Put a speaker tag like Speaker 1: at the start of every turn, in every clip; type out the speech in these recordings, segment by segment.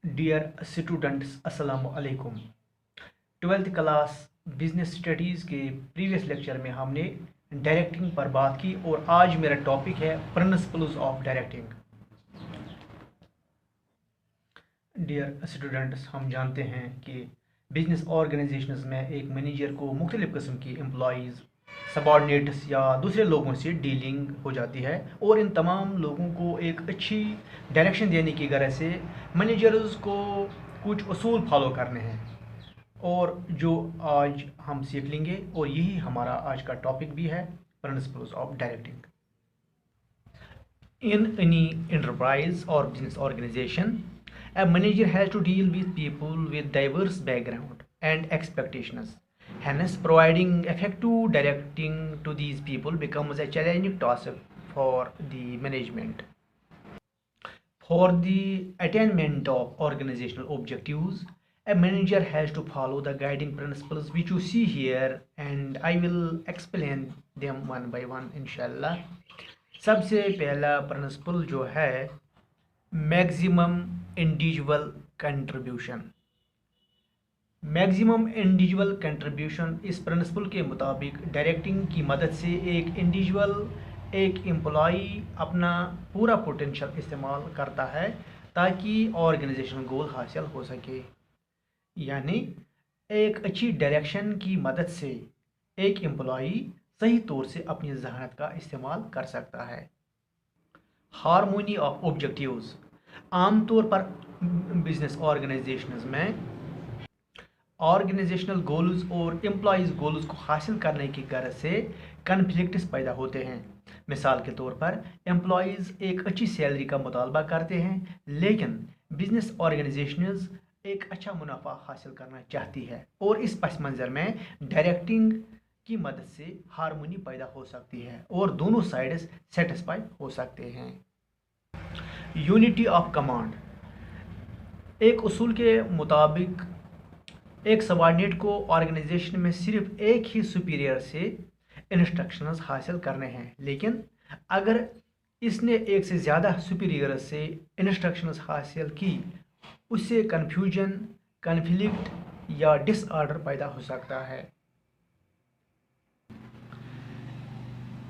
Speaker 1: Dear students अस्सलाम वालेकुम। 12th class business studies के प्रीवियस लेक्चर में हमने डायरेक्टिंग पर बात की और आज मेरा टॉपिक है principles of directing. Dear students, हम जानते हैं कि बिजनेस ऑर्गेनाइजेशंस में एक मैनेजर को मुख्तलिफ़ किस्म की एम्प्लॉयज़, सबॉर्डिनेट्स या दूसरे लोगों से डीलिंग हो जाती है और इन तमाम लोगों को एक अच्छी डायरेक्शन देने की गरज से मैनेजर्स को कुछ असूल फॉलो करने हैं और जो आज हम सीख लेंगे और यही हमारा आज का टॉपिक भी है, principles of directing. In any enterprise or business organization, a manager has to deal with people with diverse background and expectations. Hence, providing effective directing to these people becomes a challenging task for the management. For the attainment of organizational objectives, a manager has to follow the guiding principles which you see here, and I will explain them one by one, inshallah. सबसे पहला principal जो है maximum individual contribution. Maximum individual contribution इस principal के मुताबिक directing की मदद से एक इंडिविजुअल, एक एम्प्लॉई अपना पूरा पोटेंशियल इस्तेमाल करता है ताकि ऑर्गेनाइजेशनल गोल हासिल हो सके। यानी एक अच्छी डायरेक्शन की मदद से एक एम्प्लॉई सही तौर से अपनी जहानत का इस्तेमाल कर सकता है। Harmony of objectives. आमतौर पर बिजनेस ऑर्गेनाइजेशंस में ऑर्गेनाइजेशनल गोल्स और एम्प्लॉयज़ गोल्स को हासिल करने की गरज से कन्फ्लिक्ट्स पैदा होते हैं। मिसाल के तौर पर एम्प्लॉयज़ एक अच्छी सैलरी का मुतालबा करते हैं, लेकिन बिजनेस ऑर्गेनाइजेशंस एक अच्छा मुनाफा हासिल करना चाहती है और इस पस मंज़र में डायरेक्टिंग की मदद से हार्मोनी पैदा हो सकती है और दोनों साइड्स सेटिस्फाई हो सकते हैं। Unity of command. एक उसूल के मुताबिक एक सबॉर्डिनेट को ऑर्गेनाइजेशन में सिर्फ एक ही सुपीरियर से इंस्ट्रक्शंस हासिल करने हैं, लेकिन अगर इसने एक से ज़्यादा सुपीरियर से इंस्ट्रक्शंस हासिल की, उससे कन्फ्यूजन, कन्फ्लिक्ट या डिसऑर्डर पैदा हो सकता है।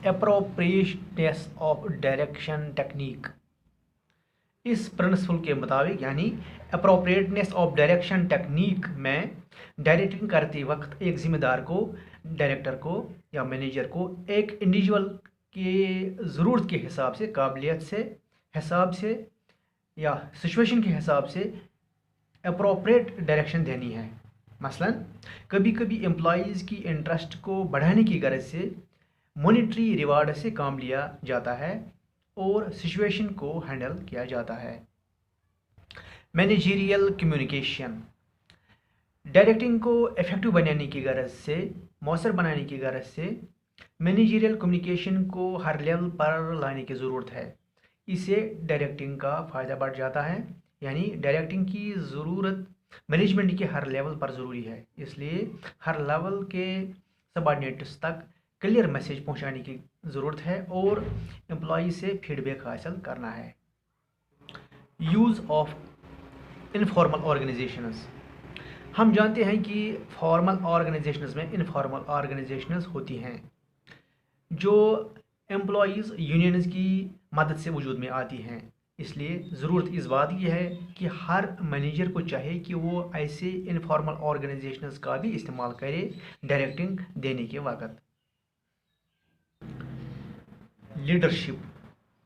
Speaker 1: Appropriateness of direction technique. इस प्रिंसिपल के मुताबिक यानी एप्रोप्रिएटनेस ऑफ डायरेक्शन टेक्निक में डायरेक्टिंग करते वक्त एक जिम्मेदार को, डायरेक्टर को या मैनेजर को एक इंडिविजुअल के ज़रूरत के हिसाब से, काबिलियत से, हिसाब से या सिचुएशन के हिसाब से एप्रोप्रिएट डायरेक्शन देनी है। मसलन कभी कभी एम्प्लॉयज़ की इंटरेस्ट को बढ़ाने की गरज से मॉनिटरी रिवार्ड से काम लिया जाता है और सिचुएशन को हैंडल किया जाता है। Managerial communication. डायरेक्टिंग को इफेक्टिव बनाने की गरज से, मौसर बनाने की गरज से मैनेजरियल कम्युनिकेशन को हर लेवल पर लाने की ज़रूरत है। इससे डायरेक्टिंग का फ़ायदा बढ़ जाता है। यानी डायरेक्टिंग की ज़रूरत मैनेजमेंट के हर लेवल पर ज़रूरी है, इसलिए हर लेवल के सबॉर्डिनेट्स तक क्लियर मैसेज पहुंचाने की ज़रूरत है और एम्प्लॉई से फीडबैक हासिल करना है। Use of informal organisations. हम जानते हैं कि फॉर्मल ऑर्गेनाइजेशंस में इनफॉर्मल ऑर्गेनाइजेशंस होती हैं जो एम्प्लॉयज़ यूनियंस की मदद से वजूद में आती हैं। इसलिए ज़रूरत इस बात की है कि हर मैनेजर को चाहिए कि वो ऐसे इनफॉर्मल ऑर्गेनाइजेशंस का भी इस्तेमाल करे डायरेक्टिंग देने के वक्त। लीडरशिप।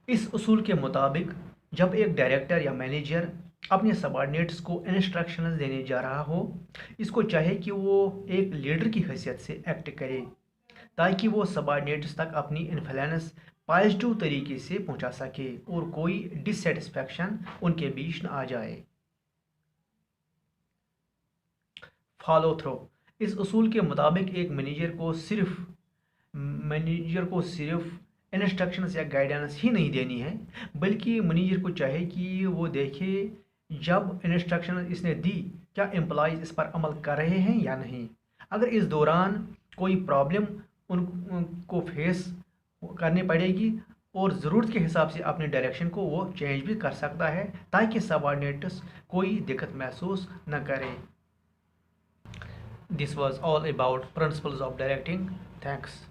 Speaker 1: इस उसूल के मुताबिक जब एक डायरेक्टर या मैनेजर अपने सबॉर्डिनेट्स को इंस्ट्रक्शंस देने जा रहा हो, इसको चाहे कि वो एक लीडर की हैसियत से एक्ट करे ताकि वो सबॉर्डिनेट्स तक अपनी इन्फ्लुएंस पॉजिटिव तरीके से पहुंचा सके और कोई डिससेटिस्फैक्शन उनके बीच न आ जाए। Follow through. इस उसूल के मुताबिक एक मैनेजर को सिर्फ इंस्ट्रक्शंस या गाइडेंस ही नहीं देनी है, बल्कि मैनेजर को चाहे कि वो देखे जब इंस्ट्रक्शन इसने दी क्या एम्प्लॉयज़ इस पर अमल कर रहे हैं या नहीं। अगर इस दौरान कोई प्रॉब्लम उनको फेस करनी पड़ेगी اور ضرورت کے حساب سے اپنے ڈائریکشن کو وہ چینج بھی کر سکتا ہے تاکہ سبارڈینیٹس کوئی دقت محسوس نہ کرے. This was all about principles of directing. Thanks.